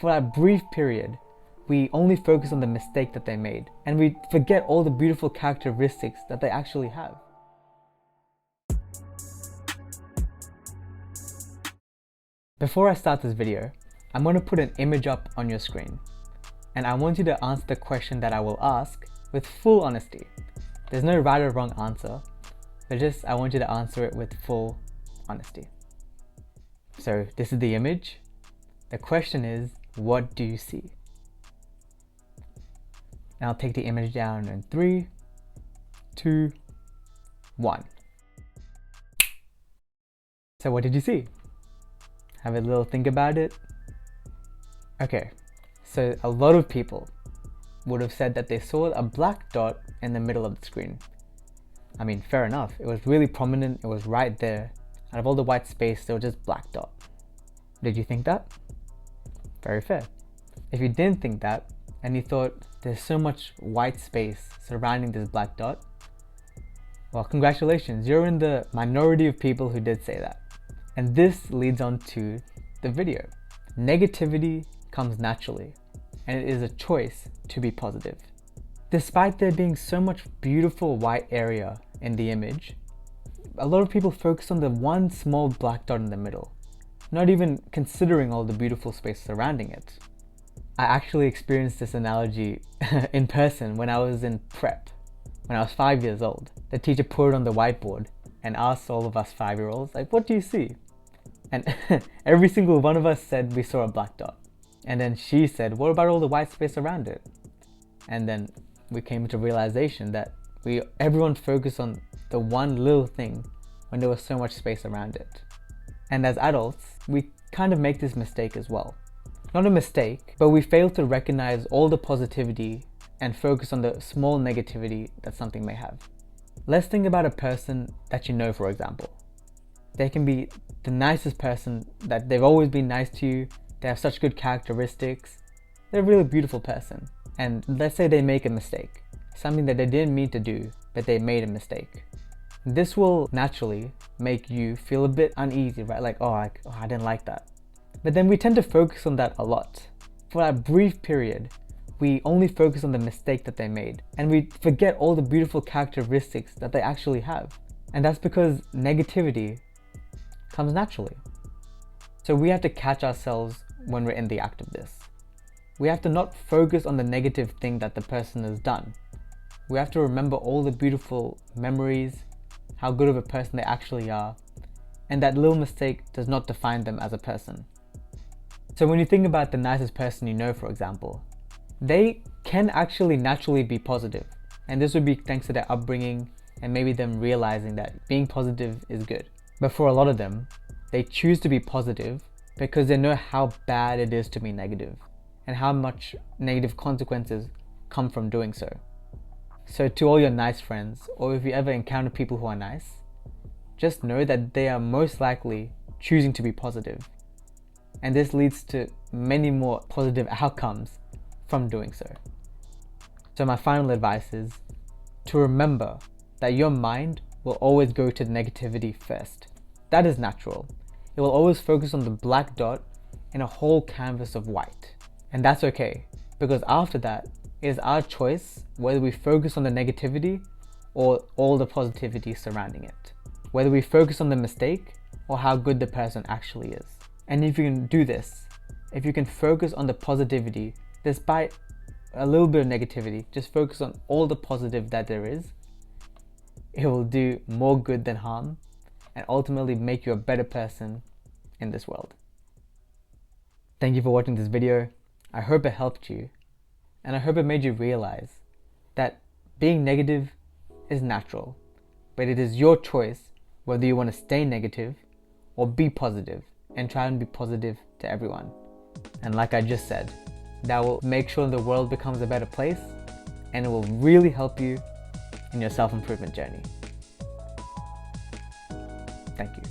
For that brief period, we only focus on the mistake that they made, and we forget all the beautiful characteristics that they actually have. Before I start this video, I'm going to put an image up on your screen, and I want you to answer the question that I will ask with full honesty. There's no right or wrong answer, but I want you to answer it with full honesty. So this is the image. The question is, what do you see? And I'll take the image down in 3, 2, 1. So what did you see? Have a little think about it. Okay, so a lot of people would have said that they saw a black dot in the middle of the screen. I mean, fair enough. It was really prominent. It was right there. Out of all the white space, there was just black dot. Did you think that? Very fair. If you didn't think that, and you thought there's so much white space surrounding this black dot, well, congratulations. You're in the minority of people who did say that. And this leads on to the video. Negativity comes naturally, and it is a choice to be positive. Despite there being so much beautiful white area in the image, a lot of people focus on the one small black dot in the middle, not even considering all the beautiful space surrounding it. I actually experienced this analogy in person when I was in prep, when I was 5 years old. The teacher put it on the whiteboard and asked all of us 5-year-olds, like, what do you see? And every single one of us said we saw a black dot. And then she said, what about all the white space around it? And then we came to realization that everyone focused on the one little thing when there was so much space around it. And as adults, we kind of make this mistake as well. Not a mistake, but we fail to recognize all the positivity and focus on the small negativity that something may have. Let's think about a person that you know, for example. They can be the nicest person, that they've always been nice to you, they have such good characteristics, they're a really beautiful person. And let's say they make a mistake, something that they didn't mean to do, but they made a mistake. This will naturally make you feel a bit uneasy, right? Like, I didn't like that. But then we tend to focus on that a lot. For that brief period, we only focus on the mistake that they made, and we forget all the beautiful characteristics that they actually have. And that's because negativity comes naturally. So we have to catch ourselves when we're in the act of this. We have to not focus on the negative thing that the person has done. We have to remember all the beautiful memories, how good of a person they actually are, and that little mistake does not define them as a person. So when you think about the nicest person you know, for example, they can actually naturally be positive. And this would be thanks to their upbringing and maybe them realizing that being positive is good. But for a lot of them, they choose to be positive because they know how bad it is to be negative and how much negative consequences come from doing so. So to all your nice friends, or if you ever encounter people who are nice, just know that they are most likely choosing to be positive. And this leads to many more positive outcomes from doing so. So my final advice is to remember that your mind will always go to negativity first. That is natural. It will always focus on the black dot in a whole canvas of white. And that's okay, because after that, it is our choice whether we focus on the negativity or all the positivity surrounding it. Whether we focus on the mistake or how good the person actually is. And if you can do this, if you can focus on the positivity despite a little bit of negativity, just focus on all the positive that there is, it will do more good than harm and ultimately make you a better person in this world. Thank you for watching this video. I hope it helped you, and I hope it made you realize that being negative is natural, but it is your choice whether you want to stay negative or be positive and try and be positive to everyone. And like I just said, that will make sure the world becomes a better place, and it will really help you in your self-improvement journey. Thank you.